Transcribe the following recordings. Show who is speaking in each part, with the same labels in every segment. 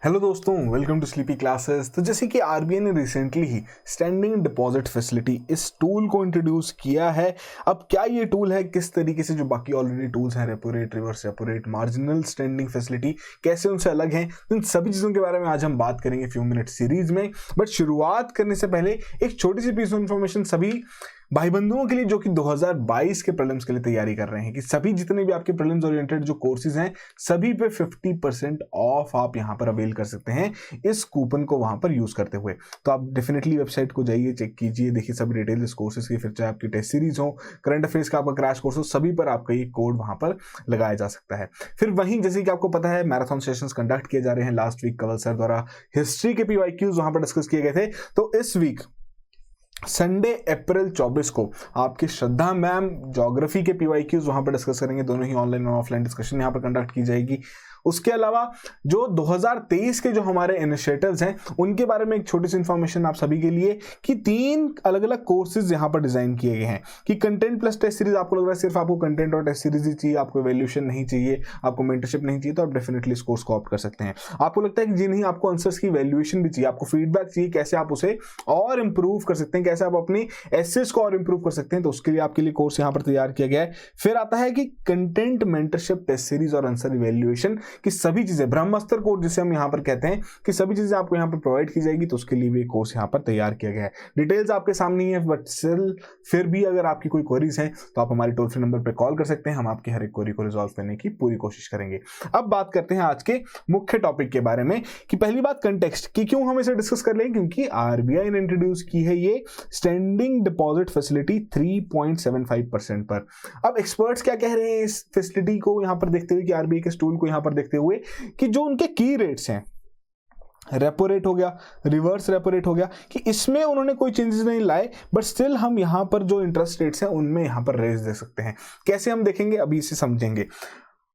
Speaker 1: Hello दोस्तों, welcome to sleepy classes. तो जैसे कि आरबीआई ने रिसेंटली ही स्टैंडिंग डिपॉजिट फैसिलिटी इस टूल को इंट्रोड्यूस किया है। अब क्या ये टूल है, किस तरीके से जो बाकी ऑलरेडी टूल्स हैं, repo rate, reverse repo rate, marginal standing facility, कैसे उनसे अलग हैं, इन सभी चीज़ों के बारे में आज हम बात करेंगे फ्यू मिनट सीरीज में। बट शुरुआत करने से पहले एक छोटी सी पीस ऑफ इन्फॉर्मेशन सभी भाई बंधुओं के लिए जो कि 2022 के प्रीलिम्स के लिए तैयारी कर रहे हैं कि सभी जितने भी आपके प्रीलिम्स ओरिएंटेड जो कोर्सेज हैं सभी पे 50% ऑफ आप यहां पर अवेल कर सकते हैं इस कूपन को वहां पर यूज करते हुए। तो आप डेफिनेटली वेबसाइट को जाइए, चेक कीजिए, देखिए सभी डिटेल इस कोर्सेज की, फिर चाहे आपकी टेस्ट सीरीज हो, करंट अफेयर्स का आपका क्रैश कोर्स हो, सभी पर आपका ये कोड वहां पर लगाया जा सकता है। फिर वहीं जैसे कि आपको पता है मैराथन सेशंस कंडक्ट किए जा रहे हैं। लास्ट वीक कंवल सर द्वारा हिस्ट्री के पीवाईक्यूज वहां पर डिस्कस किए गए थे। तो इस वीक संडे अप्रैल 24 को आपके श्रद्धा मैम ज्योग्राफी के पीवाईक्यूज वहां पर डिस्कस करेंगे। दोनों ही ऑनलाइन और ऑफलाइन डिस्कशन यहां पर कंडक्ट की जाएगी। उसके अलावा जो 2023 के जो हमारे इनिशिएटिव्स हैं उनके बारे में एक छोटी सी इंफॉर्मेशन आप सभी के लिए कि 3 अलग अलग कोर्सेज यहां पर डिजाइन किए गए हैं कि कंटेंट प्लस टेस्ट सीरीज। आपको लग रहा है सिर्फ आपको कंटेंट और टेस्ट सीरीज ही चाहिए, आपको वैल्यूएशन नहीं चाहिए, आपको मेंटरशिप नहीं चाहिए, तो आप डेफिनेटली इस कोर्स को ऑप्ट कर सकते हैं। आपको लगता है कि जी नहीं, आपको आंसर्स की वैल्यूएशन भी चाहिए, आपको फीडबैक चाहिए, कैसे आप उसे और इंप्रूव कर सकते हैं, कैसे आप अपनी एसेस को और इंप्रूव कर सकते हैं, तो उसके लिए आपके लिए कोर्स यहां पर तैयार किया गया है। फिर आता है कि कंटेंट, मेंटरशिप, टेस्ट सीरीज और आंसर इवैल्यूएशन की सभी चीजें, ब्रह्मास्त्र कोर्स जिसे हम यहां पर कहते हैं, कि सभी चीजें आपको यहां पर प्रोवाइड की जाएगी। तो उसके लिए भी कोर्स यहां पर तैयार किया गया है। डिटेल्स आपके सामने ही है, बट स्टिल फिर भी अगर आपकी कोई क्वेरीज हैं तो आप हमारे टोल फ्री नंबर पर कॉल कर सकते हैं। हम आपकी हर एक क्वेरी को रिजॉल्व करने की पूरी कोशिश करेंगे। अब बात करते हैं आज के मुख्य टॉपिक के बारे में कि पहली बात कंटेक्स्ट की, क्यों हम इसे डिस्कस कर लें, क्योंकि आरबीआई ने इंट्रोड्यूस की है ये स्टैंडिंग डिपॉजिट फैसिलिटी 3.75% पर। अब एक्सपर्ट्स क्या कह रहे हैं इस फैसिलिटी को यहां पर देखते हुए, कि आरबीआई के टूल को यहां पर देखते हुए, कि जो उनके की रेट्स हैं, रेपो रेट हो गया, रिवर्स रेपो रेट हो गया, कि इसमें उन्होंने कोई चेंजेस नहीं लाए, बट स्टिल हम यहां पर जो इंटरेस्ट रेट्स हैं उनमें यहां पर रेज दे सकते हैं। कैसे हम देखेंगे, अभी इसे समझेंगे।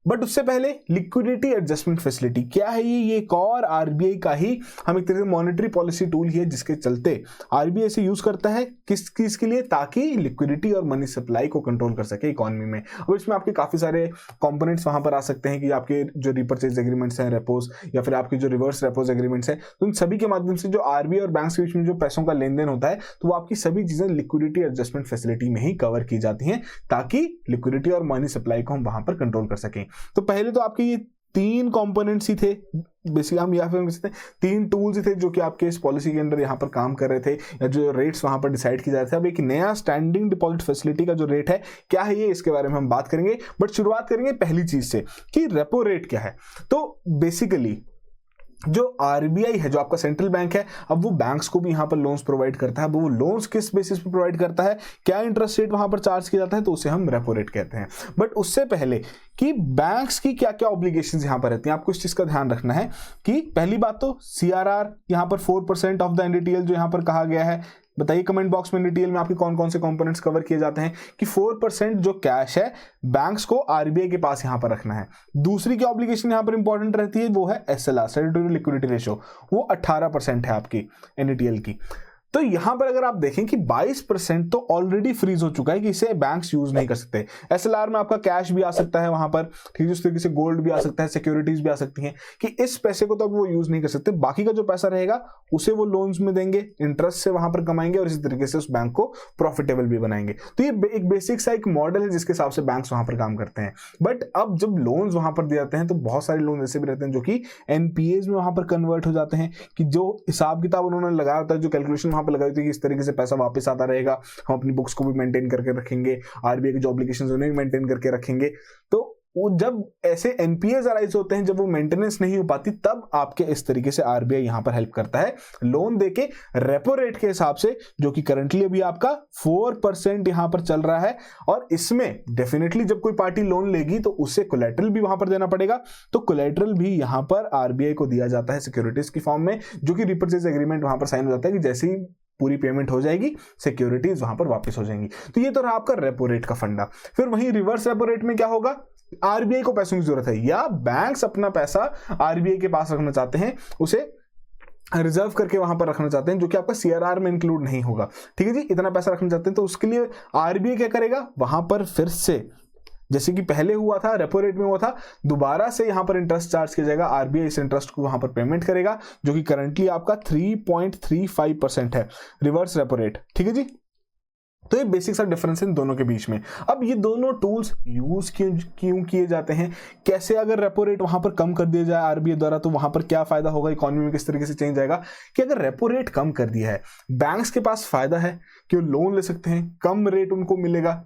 Speaker 1: बट उससे पहले लिक्विडिटी एडजस्टमेंट फैसिलिटी क्या है ये एक और आरबीआई का ही हम एक तरह से मॉनेटरी पॉलिसी टूल ही है, जिसके चलते आरबीआई इसे यूज करता है किस चीज के लिए, ताकि लिक्विडिटी और मनी सप्लाई को कंट्रोल कर सके इकोनॉमी में। और इसमें आपके काफी सारे कंपोनेंट्स वहां पर आ सकते हैं कि आपके जो रिपर्चेज एग्रीमेंट्स हैं, रेपोज, या फिर आपकी जो रिवर्स रेपोज एग्रीमेंट्स हैं, तो इन सभी के माध्यम से जो आरबीआई और बैंक के बीच में जो पैसों का लेन देन होता है, तो वो आपकी सभी चीजें लिक्विडिटी एडजस्टमेंट फैसिलिटी में ही कवर की जाती हैं, ताकि लिक्विडिटी और मनी सप्लाई को हम वहां पर कंट्रोल कर सकें। तो पहले तो आपके ये 3 कंपोनेंट्स ही थे, बेसिकली हम या फिर 3 टूल्स ही थे जो कि आपके इस पॉलिसी के अंदर यहाँ पर काम कर रहे थे, या जो रेट्स वहां पर डिसाइड किए जा रहे थे। अब एक नया स्टैंडिंग डिपॉजिट फैसिलिटी का जो रेट है क्या है, ये इसके बारे में हम बात करेंगे। बट शुरुआत करेंगे पहली चीज से कि रेपो रेट क्या है। तो बेसिकली जो आरबीआई है, जो आपका सेंट्रल बैंक है, अब वो बैंक्स को भी यहां पर लोन्स प्रोवाइड करता है। अब वो लोन्स किस बेसिस पे प्रोवाइड करता है, क्या इंटरेस्ट रेट वहां पर चार्ज किया जाता है, तो उसे हम रेपो रेट कहते हैं। बट उससे पहले कि बैंक्स की क्या क्या ऑब्लिगेशंस यहां पर रहती हैं, आपको इस चीज का ध्यान रखना है कि पहली बात तो सीआरआर यहां पर 4% ऑफ द एनडीटीएल जो यहां पर कहा गया है। बताइए कमेंट बॉक्स में एनडीटीएल में आपके कौन कौन से कंपोनेंट्स कवर किए जाते हैं, कि 4% जो कैश है बैंक्स को आरबीआई के पास यहां पर रखना है। दूसरी की ऑब्लिगेशन यहां पर इंपॉर्टेंट रहती है, वो है एसएलआर, स्टैट्यूटरी लिक्विडिटी रेशियो, वो 18% है आपकी एनडीटीएल की। तो यहां पर अगर आप देखें कि 22% तो ऑलरेडी फ्रीज हो चुका है, कि इसे बैंक्स यूज नहीं कर सकते। एसएलआर में आपका कैश भी आ सकता है वहां पर, ठीक है, उस तरीके से गोल्ड भी आ सकता है, सिक्योरिटीज भी आ सकती हैं, कि इस पैसे को तो अब वो यूज नहीं कर सकते। बाकी का जो पैसा रहेगा उसे वो लोन्स में देंगे, इंटरेस्ट से वहां पर कमाएंगे, और इसी तरीके से उस बैंक को प्रॉफिटेबल भी बनाएंगे। तो ये एक बेसिक सा एक मॉडल है जिसके हिसाब से बैंक्स वहां पर काम करते हैं। बट अब जब लोन्स वहां पर दिए जाते हैं, तो बहुत सारे लोन ऐसे भी रहते हैं जो कि एनपीएज में वहां पर कन्वर्ट हो जाते हैं, कि जो हिसाब किताब उन्होंने लगाया होता है, जो कैलकुलेशन वहां पर लगाई होती है कि इस तरीके से पैसा वापस आता रहेगा, हम अपनी बुक्स को भी मेंटेन करके रखेंगे, आरबीआई की जो ऑब्लिगेशंस उन्हें भी मेंटेन करके रखेंगे। तो वो जब ऐसे एनपीएस अराइज होते हैं, जब वो मेंटेनेंस नहीं हो पाती, तब आपके इस तरीके से आरबीआई यहां पर हेल्प करता है लोन देके रेपो रेट के हिसाब से, जो कि करंटली अभी आपका 4% यहां पर चल रहा है। और इसमें डेफिनेटली जब कोई पार्टी लोन लेगी तो उसे कोलैटरल भी वहां पर देना पड़ेगा, तो कोलैटरल भी यहां पर आरबीआई को दिया जाता है सिक्योरिटीज की फॉर्म में, जो कि रिपर्चेज एग्रीमेंट वहां पर साइन हो जाता है कि जैसे ही पूरी पेमेंट हो जाएगी सिक्योरिटीज वहां पर वापस हो जाएंगी। तो ये तो रहा आपका रेपो रेट का फंडा। फिर वहीं रिवर्स रेपो रेट में क्या होगा, आरबीआई को पैसों की जरूरत है, या बैंक्स अपना पैसा आरबीआई के पास रखना चाहते हैं, उसे रिजर्व करके वहां पर रखना चाहते हैं, जो कि आपका सीआरआर में इंक्लूड नहीं होगा, ठीक है जी, इतना पैसा रखना चाहते हैं, तो उसके लिए आरबीआई क्या करेगा, वहां पर फिर से जैसे कि पहले हुआ था, रेपो रेट में हुआ था, दोबारा से यहां पर इंटरेस्ट चार्ज किया जाएगा, आरबीआई इस इंटरेस्ट को वहां पर पेमेंट करेगा, जो कि करंटली आपका 3.35% है रिवर्स रेपो रेट। ठीक है जी, तो ये बेसिक सा डिफरेंस है इन दोनों के बीच में। अब ये दोनों टूल्स यूज क्यों किए जाते हैं, कैसे अगर रेपो रेट वहां पर कम कर दिया जाए आरबीआई द्वारा तो वहां पर क्या फायदा होगा, इकोनॉमी में किस तरीके से चेंज आएगा, कि अगर रेपो रेट कम कर दिया है, बैंक्स के पास फायदा है कि वो लोन ले सकते हैं, कम रेट उनको मिलेगा।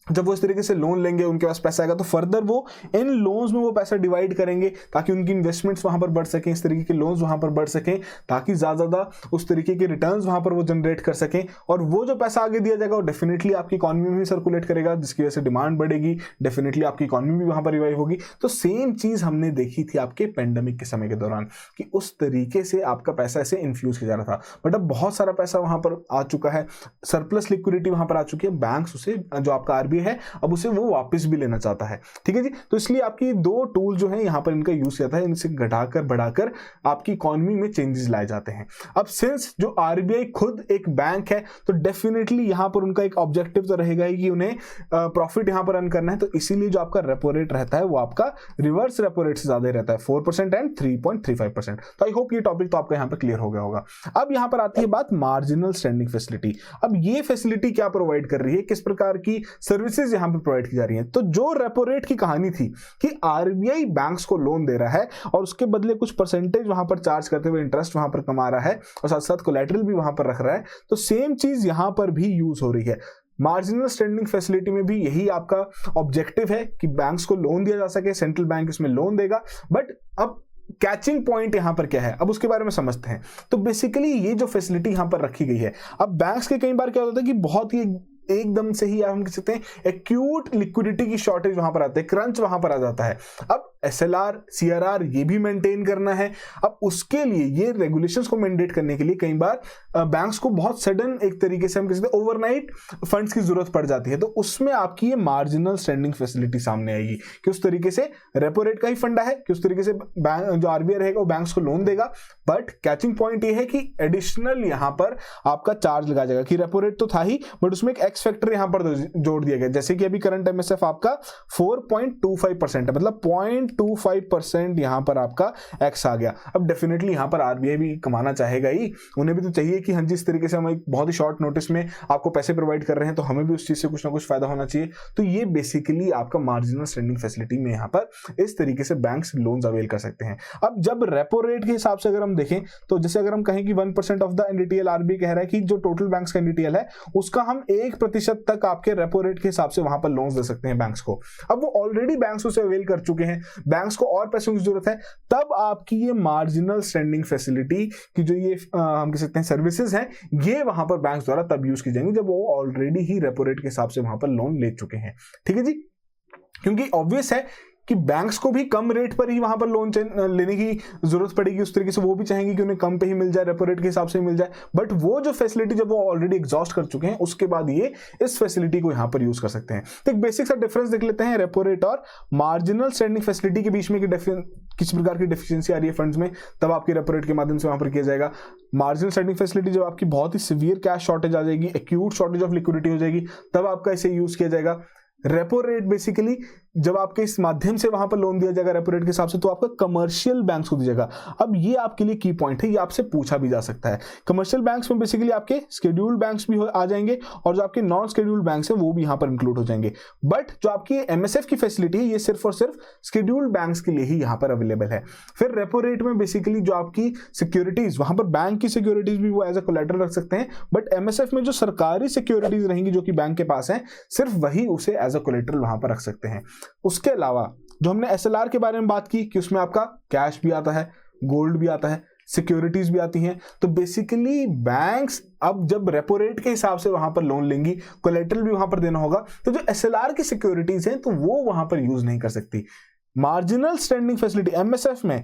Speaker 1: जब वो इस तरीके से लोन लेंगे, उनके पास पैसा आएगा, तो फर्दर वो इन लोन्स में वो पैसा डिवाइड करेंगे ताकि उनकी इन्वेस्टमेंट्स वहां पर बढ़ सकें, इस तरीके के लोन्स वहां पर बढ़ सकें, ताकि ज्यादा उस तरीके के रिटर्न्स वहां पर वो जनरेट कर सकें। और वो जो पैसा आगे दिया जाएगा वो डेफिनेटली आपकी इकोनॉमी में भी सर्कुलेट करेगा, जिसकी वजह से डिमांड बढ़ेगी, डेफिनेटली आपकी इकोनॉमी भी वहां पर रिवाइव होगी। तो सेम चीज हमने देखी थी आपके पेंडेमिक के समय के दौरान कि उस तरीके से आपका पैसा ऐसे इन्फ्यूज किया जा रहा था। बट अब बहुत सारा पैसा वहां पर आ चुका है, सरप्लस लिक्विडिटी वहां पर आ चुकी है, बैंक्स उसे, जो आपका आरबीआई है, अब उसे वो वापस भी लेना चाहता है। ठीक है जी, तो इसलिए आपकी दो टूल जो है यहां पर इनका यूज किया था, इनसे घटाकर बढ़ाकर आपकी इकोनॉमी में चेंजेस लाए जाते हैं। अब सिंस जो आरबीआई खुद एक बैंक है, तो डेफिनेटली यहां पर उनका एक ऑब्जेक्टिव तो रहेगा ही कि उन्हें प्रॉफिट यहां पर अर्न करना है। तो इसीलिए जो आपका रेपो रेट रहता है वो आपका रिवर्स रेपो रेट से ज्यादा रहता है, 4% एंड 3.35%। तो आई होप ये टॉपिक तो आपका यहां पर क्लियर हो गया होगा। अब यहां पर आती है बात मार्जिनल स्टैंडिंग फैसिलिटी। अब ये फैसिलिटी क्या प्रोवाइड कर रही है, किस प्रकार की सर्विसेज यहां पर प्रोवाइड की जा रही है। तो जो रेपो रेट की कहानी थी कि आरबीआई बैंक्स को लोन दे रहा है और उसके बदले कुछ परसेंटेज वहां पर चार्ज करते हुए इंटरेस्ट वहां पर कमा रहा है और साथ साथ कोलैटरल भी वहां पर रख रहा है, तो सेम चीज यहां पर भी यूज हो रही है। मार्जिनल स्टैंडिंग फैसिलिटी में भी यही आपका ऑब्जेक्टिव है कि बैंक्स को लोन दिया जा सके, सेंट्रल बैंक इसमें लोन देगा। बट अब कैचिंग पॉइंट यहां पर क्या है, अब उसके बारे में समझते हैं। तो बेसिकली ये जो फैसिलिटी यहां पर रखी गई है, अब बैंक्स के कई बार क्या होता है कि बहुत ही एकदम से ही हम कह सकते हैं एक्यूट लिक्विडिटी की शॉर्टेज वहां पर आते हैं, क्रंच वहां पर आ जाता है। अब एसएलआर, सीआरआर ये भी मेंटेन करना है। अब उसके लिए ये रेगुलेशंस को मेंटेन करने के लिए कई बार बैंक्स को बहुत सडन एक तरीके से हम कह सकते हैं ओवरनाइट फंड्स की जरूरत पड़ जाती है। तो उसमें आपकी ये मार्जिनल स्टैंडिंग फैसिलिटी सामने आएगी कि उस तरीके से रेपो रेट का ही फंडा है कि उस तरीके से बैंक जो आरबीआई रहेगा वो बैंक्स को लोन देगा। बट कैचिंग पॉइंट ये है कि एडिशनल यहां पर आपका चार्ज लगाया जाएगा कि रेपो रेट तो था ही, बट उसमें एक एक्स फैक्टर यहां पर जोड़ दिया गया। जैसे कि अभी करंट एमएसएफ आपका 4.25% है, मतलब 0.25% यहां पर आपका एक्स आ गया। अब डेफिनेटली यहां पर आरबीआई भी कमाना चाहेगा ही, उन्हें भी तो चाहिए कि हाँ जी इस तरीके से हम एक बहुत ही शॉर्ट नोटिस में आपको पैसे प्रोवाइड कर रहे हैं, तो हमें भी उस चीज से कुछ ना कुछ फायदा होना चाहिए। तो ये बेसिकली आपका मार्जिनल स्टैंडिंग फैसिलिटी में यहां पर इस तरीके से बैंक्स लोन्स अवेल कर सकते हैं। अब जब रेपो रेट के हिसाब से अगर हम देखें, तो जैसे अगर हम कहें कि 1% ऑफ द एनडीटीएल, आरबीआई कह रहा है कि जो टोटल बैंक्स का एनडीटीएल है उसका हम 1% तक आपके रेपो रेट के हिसाब से वहां पर लोन्स दे सकते हैं बैंक्स को। अब वो ऑलरेडी बैंक्स उसे अवेल कर चुके हैं, बैंक्स को और पैसों की जरूरत है, तब आपकी ये मार्जिनल स्टैंडिंग फैसिलिटी की जो ये हम कह सकते हैं सर्विसेज हैं, ये वहां पर बैंक्स द्वारा तब यूज की जाएंगी जब वो ऑलरेडी ही रेपो रेट के हिसाब से वहां पर लोन ले चुके हैं। ठीक है जी, क्योंकि ऑब्वियस है कि बैंक्स को भी कम रेट पर ही वहां पर लोन लेने की जरूरत पड़ेगी, उस तरीके से वो भी चाहेंगे कि उन्हें कम पे ही मिल जाए, रेपो रेट के हिसाब से मिल जाए। बट वो जो फैसिलिटी जब वो ऑलरेडी एग्जॉस्ट कर चुके हैं, उसके बाद ये इस फैसिलिटी को यहां पर यूज कर सकते हैं। तो एक बेसिक सा डिफरेंस देख लेते हैं रेपो रेट और मार्जिनल स्टैंडिंग फैसिलिटी के बीच में किस प्रकार की डेफिशिएंसी आ रही है फंड्स में, तब आपके रेपो रेट के माध्यम से वहां पर किया जाएगा। मार्जिनल स्टैंडिंग फैसिलिटी जब आपकी बहुत ही सीवियर कैश शॉर्टेज आ जाएगी, एक्यूट शॉर्टेज ऑफ लिक्विडिटी हो जाएगी, तब आपका इसे यूज किया जाएगा। रेपो रेट बेसिकली जब आपके इस माध्यम से वहां पर लोन दिया जाएगा रेपो रेट के हिसाब से, तो आपका कमर्शियल बैंक्स को दिया जाएगा। अब ये आपके लिए की पॉइंट है, ये आपसे पूछा भी जा सकता है। कमर्शियल बैंक्स में बेसिकली आपके शेड्यूल्ड बैंक्स भी आ जाएंगे और जो आपके नॉन शेड्यूल्ड बैंक्स हैं वो भी यहां पर इंक्लूड हो जाएंगे। बट जो आपकी एमएसएफ की फैसिलिटी है, ये सिर्फ और सिर्फ शेड्यूल्ड बैंक्स के लिए ही यहां पर अवेलेबल है। फिर रेपो रेट में बेसिकली जो आपकी सिक्योरिटीज, वहां पर बैंक की सिक्योरिटीज भी वो एज अ कोलैटरल रख सकते हैं, बट एमएसएफ में जो सरकारी सिक्योरिटीज रहेंगी जो कि बैंक के पास है, सिर्फ वही उसे एज अ कोलैटरल वहां पर रख सकते हैं। उसके अलावा जो हमने एसएलआर के बारे में बात की कि उसमें आपका कैश भी आता है, गोल्ड भी आता है, सिक्योरिटीज भी आती हैं। तो बेसिकली बैंक्स अब जब रेपो रेट के हिसाब से वहां पर लोन लेंगी, कोलैटरल भी वहां पर देना होगा, तो जो एसएलआर की सिक्योरिटीज हैं तो वो वहां पर यूज नहीं कर सकती। मार्जिनल स्टैंडिंग फैसिलिटी एमएसएफ में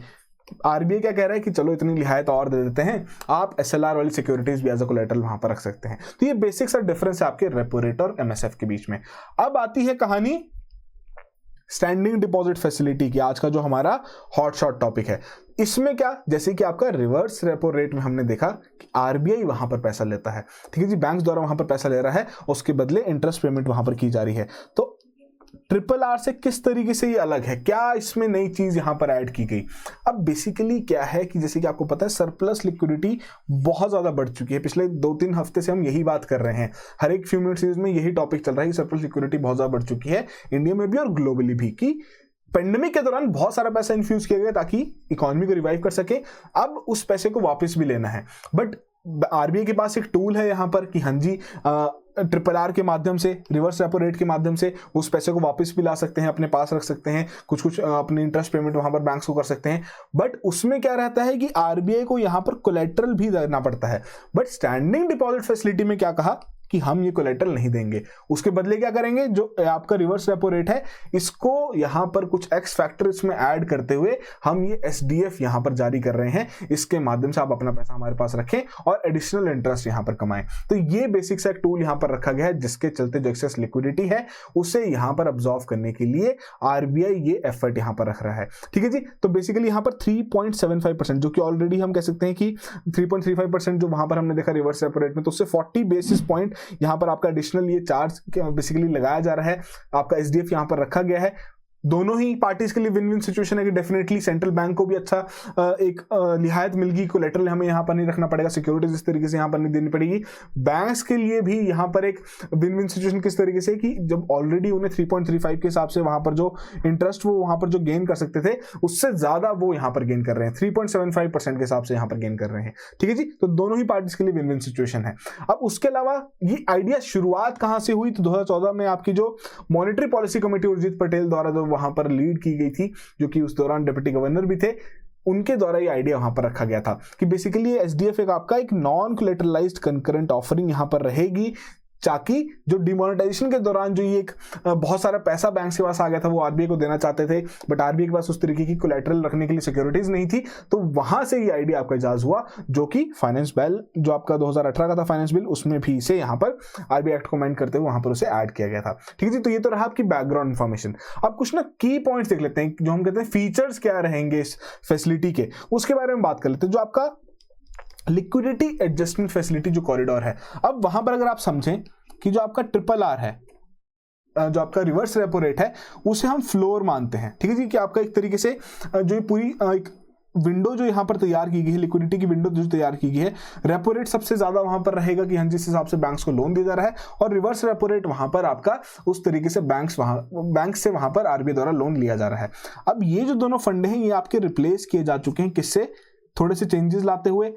Speaker 1: आरबीआई क्या कह रहा है कि चलो इतनी रियायत और दे देते हैं, आप एसएलआर वाली सिक्योरिटीज भी एज अ कोलैटरल वहां पर रख सकते हैं। तो ये बेसिक सा डिफरेंस है आपके रेपो रेट और एमएसएफ के बीच में। अब आती है कहानी स्टैंडिंग डिपॉजिट फैसिलिटी की, आज का जो हमारा हॉट शॉट टॉपिक है। इसमें क्या, जैसे कि आपका रिवर्स रेपो रेट में हमने देखा कि आरबीआई वहां पर पैसा लेता है, ठीक है जी, बैंक द्वारा वहां पर पैसा ले रहा है, उसके बदले इंटरेस्ट पेमेंट वहां पर की जा रही है। तो ट्रिपल आर से किस तरीके से ये अलग है, क्या इसमें नई चीज यहां पर ऐड की गई। अब बेसिकली क्या है कि जैसे कि आपको पता है सरप्लस लिक्विडिटी बहुत ज्यादा बढ़ चुकी है। पिछले 2-3 हफ्ते से हम यही बात कर रहे हैं, हर एक फ्यू मिनट सीरीज में यही टॉपिक चल रहा है कि सरप्लस लिक्विडिटी बहुत ज्यादा बढ़ चुकी है इंडिया में भी और ग्लोबली भी, कि पेंडेमिक के दौरान बहुत सारा पैसा इन्फ्यूज किया गया ताकि इकोनॉमी को रिवाइव कर सके, अब उस पैसे को वापस भी लेना है। बट आरबीआई के पास एक टूल है यहां पर कि हाँ जी ट्रिपल आर के माध्यम से, रिवर्स रेपो रेट के माध्यम से उस पैसे को वापस भी ला सकते हैं, अपने पास रख सकते हैं, कुछ अपने इंटरेस्ट पेमेंट वहां पर बैंक्स को कर सकते हैं। बट उसमें क्या रहता है कि आरबीआई को यहां पर कोलेटरल भी देना पड़ता है। बट स्टैंडिंग डिपॉजिट फैसिलिटी में क्या कहा कि हम ये कोलेटरल नहीं देंगे, उसके बदले क्या करेंगे, जो आपका रिवर्स रेपो रेट है इसको यहां पर कुछ एक्स फैक्टर इसमें ऐड करते हुए हम ये एसडीएफ यहां पर जारी कर रहे हैं, इसके माध्यम से आप अपना पैसा हमारे पास रखें और एडिशनल इंटरेस्ट यहां पर कमाएं। तो ये बेसिक सा एक टूल यहां पर रखा गया है जिसके चलते जो एक्सेस लिक्विडिटी है उसे यहां पर अब्सॉर्ब करने के लिए आरबीआई ये एफर्ट यहां पर रख रहा है। ठीक है जी, तो बेसिकली यहां पर 3.75% जो कि ऑलरेडी हम कह सकते हैं कि 3.35% जो वहां पर हमने देखा रिवर्स रेपो रेट में, तो उससे 40 बेसिस पॉइंट यहां पर आपका एडिशनल ये चार्ज बेसिकली लगाया जा रहा है, आपका एसडीएफ यहां पर रखा गया है। दोनों ही पार्टीज के लिए विन विन सिचुएशन है कि डेफिनेटली सेंट्रल बैंक को भी अच्छा एक रियायत मिल गई, कोलेटरल हमें यहां पर नहीं रखना पड़ेगा, सिक्योरिटीज इस तरीके से यहां पर नहीं देनी पड़ेगी। बैंक्स के लिए भी यहां पर एक विन विन सिचुएशन किस तरीके से कि जब ऑलरेडी उन्हें 3.35 के हिसाब से वहां पर जो इंटरेस्ट वो वहां पर जो गेन कर सकते थे उससे ज्यादा वो यहां पर गेन कर रहे हैं, 3.75% के हिसाब से यहां पर गेन कर रहे हैं। ठीक है जी, तो दोनों ही पार्टीज के लिए विन विन सिचुएशन है। अब उसके अलावा ये आइडिया शुरुआत कहां से हुई, तो 2014 में आपकी जो monetary policy committee Urjit Patel द्वारा जो वहां पर लीड की गई थी, जो कि उस दौरान डिप्टी गवर्नर भी थे, उनके द्वारा ये आइडिया वहां पर रखा गया था कि बेसिकली एसडीएफ एक आपका एक नॉन कोलेटरलाइज्ड कंकरेंट ऑफरिंग यहां पर रहेगी, ताकि जो डिमोनेटाइजेशन के दौरान जो ये एक बहुत सारा पैसा बैंक के पास आ गया था वो आरबीआई को देना चाहते थे, बट आरबीआई के पास उस तरीके की कोलेटरल रखने के लिए सिक्योरिटीज नहीं थी, तो वहां से ये आइडिया आपका इजाज हुआ, जो कि फाइनेंस बिल जो आपका 2018 का था फाइनेंस बिल, उसमें भी इसे यहां पर आरबीआई एक्ट को अमेंड करते हुए वहां पर उसे ऐड किया गया था। ठीक है जी, तो ये तो रहा आपकी बैकग्राउंड इंफॉर्मेशन। अब कुछ ना की पॉइंट्स देख लेते हैं, जो हम कहते हैं फीचर्स क्या रहेंगे इस फैसिलिटी के, उसके बारे में बात कर लेते हैं। जो आपका लिक्विडिटी एडजस्टमेंट फैसिलिटी जो कॉरिडोर है, अब वहां पर अगर आप समझें कि जो आपका ट्रिपल आर है, जो आपका रिवर्स रेपो रेट है, उसे हम फ्लोर मानते हैं। ठीक है जी, कि आपका एक तरीके से जो ये पूरी एक विंडो जो यहां पर तैयार की गई है, लिक्विडिटी की विंडो जो तैयार की गई है, रेपो रेट सबसे ज्यादा वहां पर रहेगा कि हाँ जिस हिसाब से बैंक्स को लोन दिया जा रहा है, और रिवर्स रेपो रेट वहां पर आपका उस तरीके से बैंक से वहां पर आरबीआई द्वारा लोन लिया जा रहा है। अब ये जो दोनों फंड हैं ये आपके रिप्लेस किए जा चुके हैं, किससे, थोड़े से चेंजेस लाते हुए,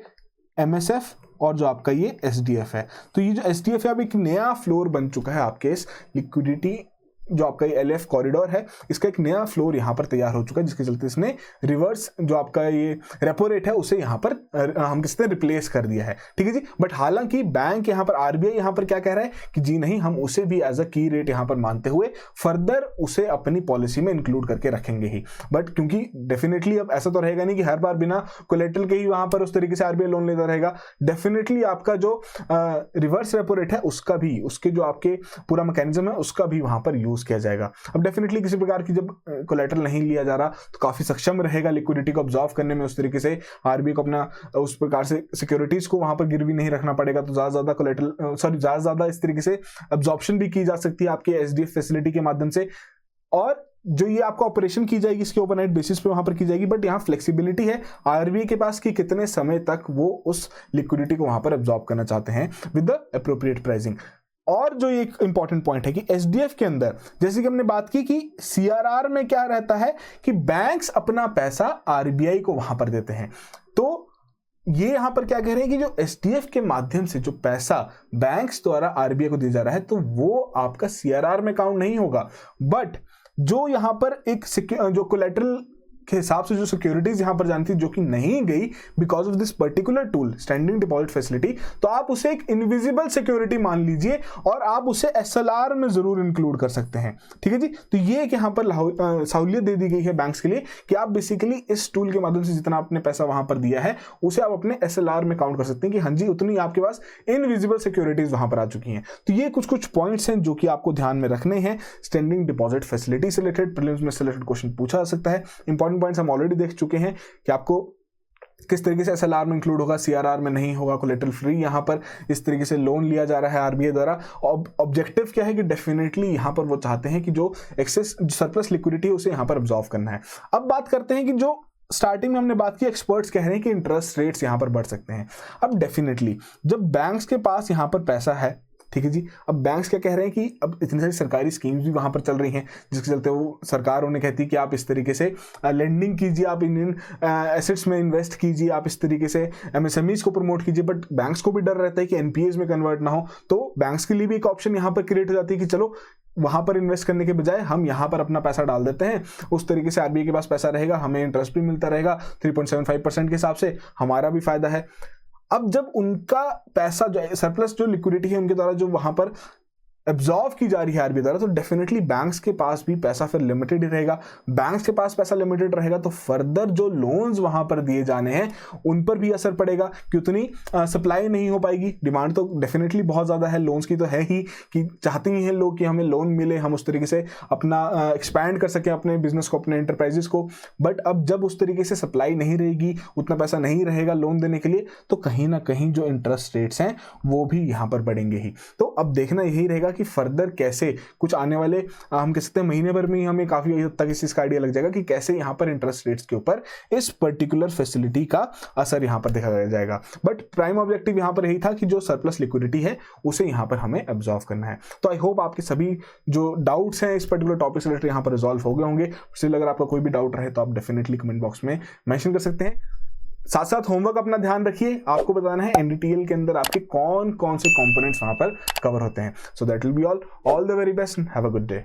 Speaker 1: एमएसएफ और जो आपका ये एसडीएफ है। तो ये जो एसडीएफ है अब एक नया फ्लोर बन चुका है आपके इस लिक्विडिटी जो आपका ये एलएफ कॉरिडोर है, इसका एक नया फ्लोर यहां पर तैयार हो चुका है, जिसके चलते इसने रिवर्स जो आपका ये रेपो रेट है उसे यहां पर हम किसने रिप्लेस कर दिया है। ठीक है जी, बट हालांकि बैंक यहां पर आरबीआई यहां पर क्या कह रहा है कि जी नहीं, हम उसे भी एज अ की रेट यहां पर मानते हुए फर्दर उसे अपनी पॉलिसी में इंक्लूड करके रखेंगे ही। बट क्योंकि डेफिनेटली अब ऐसा तो रहेगा नहीं कि हर बार बिना कोलेटरल के ही वहां पर उस तरीके से आरबीआई लोन लेता रहेगा, डेफिनेटली आपका जो रिवर्स रेपो रेट है उसका भी, उसके जो आपके पूरा मैकेनिज्म है उसका भी वहां पर यूज किया जाएगा। अब डेफिनेटली किसी प्रकार की जब कोलेटरल नहीं लिया जा रहा तो काफी सक्षम रहेगा लिक्विडिटी को ऑब्जॉर्व करने में, उस तरीके से आरबीआई को अपना उस प्रकार से सिक्योरिटीज को वहां पर गिरवी नहीं रखना पड़ेगा, तो ज्यादा कोलेटरल ज्यादा इस तरीके से अब्जॉर्प्शन भी की जा सकती है आपके एसडीएफ फैसिलिटी के माध्यम से, और जो ये आपका ऑपरेशन की जाएगी इसके ओवरनाइट बेसिस पे वहां पर की जाएगी। बट यहाँ फ्लेक्सिबिलिटी है आरबीआई के पास कि कितने समय तक वो उस लिक्विडिटी को वहां पर अब्जॉर्ब करना चाहते हैं विद द एप्रोप्रिएट प्राइसिंग। और जो एक इंपॉर्टेंट पॉइंट है कि एसडीएफ के अंदर जैसे कि हमने बात की कि सीआरआर में क्या रहता है कि बैंक्स अपना पैसा आरबीआई को वहां पर देते हैं, तो ये यहां पर क्या कह रहे हैं कि जो एसडीएफ के माध्यम से जो पैसा बैंक्स द्वारा आरबीआई को दिया जा रहा है तो वो आपका सीआरआर में काउंट नहीं होगा, बट जो यहां पर एक जो कोलेटरल के हिसाब से जो सिक्योरिटीज यहां पर जानी थी जो कि नहीं गई because of this particular tool standing deposit facility, तो आप उसे एक इनविजिबल सिक्योरिटी मान लीजिए और आप उसे एसएलआर में जरूर इंक्लूड कर सकते हैं। ठीक है जी, तो ये एक यहां पर सहूलियत दे दी गई है बैंक्स के लिए कि आप बेसिकली इस टूल के माध्यम से जितना आपने पैसा वहां पर दिया है उसे आप अपने एसएलआर में काउंट कर सकते हैं कि हाँ जी उतनी आपके पास इनविजिबल सिक्योरिटीज वहां पर आ चुकी हैं। तो ये कुछ पॉइंट्स हैं जो कि आपको ध्यान में रखने हैं स्टैंडिंग डिपॉजिट फैसिलिटी से रिलेटेड। प्रीलिम्स में से रिलेटेड क्वेश्चन पूछा जा सकता है। इंपॉर्टेंट पॉइंट्स हम ऑलरेडी देख चुके हैं कि आपको किस तरीके से एसएलआर में इंक्लूड होगा, सीआरआर में नहीं होगा, कोलेटरल फ्री यहाँ पर इस तरीके से लोन लिया जा रहा है आरबीआई द्वारा। ऑब्जेक्टिव क्या है कि डेफिनेटली यहाँ पर वो चाहते हैं कि जो एक्सेस सरप्लस लिक्विडिटी है उसे यहाँ पर ऑब्जॉर्व करना है। अब बात करते हैं कि जो स्टार्टिंग में हमने बात की, एक्सपर्ट्स कह रहे हैं कि इंटरेस्ट रेट्स यहाँ पर बढ़ सकते हैं। अब डेफिनेटली जब बैंक्स के पास यहाँ पर पैसा है, ठीक है जी, अब बैंक्स क्या कह रहे हैं कि अब इतनी सारी सरकारी स्कीम्स भी वहां पर चल रही हैं जिसके चलते वो सरकार उन्हें कहती है कि आप इस तरीके से लेंडिंग कीजिए, आप इंडियन एसेट्स में इन्वेस्ट कीजिए, आप इस तरीके से एमएसएमईज को प्रमोट कीजिए। बट बैंक्स को भी डर रहता है कि एनपीएज में कन्वर्ट ना हो, तो बैंक्स के लिए भी एक ऑप्शन यहाँ पर क्रिएट हो जाती है कि चलो वहां पर इन्वेस्ट करने के बजाय हम यहां पर अपना पैसा डाल देते हैं। उस तरीके से आरबीआई के पास पैसा रहेगा, हमें इंटरेस्ट भी मिलता रहेगा 3.75% के हिसाब से, हमारा भी फायदा है। अब जब उनका पैसा जो सरप्लस जो लिक्विडिटी है उनके द्वारा जो वहां पर एब्जॉर्व की जा रही है आरबीआई द्वारा, तो डेफिनेटली बैंक्स के पास भी पैसा फिर लिमिटेड ही रहेगा। बैंक्स के पास पैसा लिमिटेड रहेगा तो फर्दर जो लोन्स वहां पर दिए जाने हैं उन पर भी असर पड़ेगा कि उतनी सप्लाई नहीं हो पाएगी। डिमांड तो डेफिनेटली बहुत ज़्यादा है, लोन्स की तो है ही कि चाहते ही हैं लोग कि हमें लोन मिले, हम उस तरीके से अपना एक्सपैंड कर सकें अपने बिजनेस को, अपने एंटरप्राइजेस को। बट अब जब उस तरीके से सप्लाई नहीं रहेगी, उतना पैसा नहीं रहेगा लोन देने के लिए, तो कहीं ना कहीं जो इंटरेस्ट रेट्स हैं वो भी यहाँ पर बढ़ेंगे ही। तो अब देखना यही रहेगा कि फर्दर कैसे कुछ आने वाले हम कह सकते हैं महीने भर में ही हमें काफी हद तक इस चीज का आइडिया लग जाएगा कि कैसे यहाँ पर इंटरेस्ट रेट्स के ऊपर इस पर्टिकुलर फैसिलिटी का असर यहाँ पर देखा जाएगा। बट प्राइम ऑब्जेक्टिव यहाँ पर यही था कि जो सरप्लस लिक्विडिटी है उसे यहाँ पर हमें एब्जॉर्व करना है। तो आई होप आपके सभी जो डाउट्स हैं इस पर्टिकुलर टॉपिक से रिलेटेड यहाँ पर रिजॉल्व हो गए होंगे। इसलिए अगर आपका कोई भी डाउट रहे तो आप डेफिनेटली कमेंट बॉक्स में मेंशन कर सकते हैं। साथ साथ होमवर्क अपना ध्यान रखिए, आपको बताना है एनडीटीएल के अंदर आपके कौन कौन से कंपोनेंट्स वहां पर कवर होते हैं। So that will be all the very best, have a good day.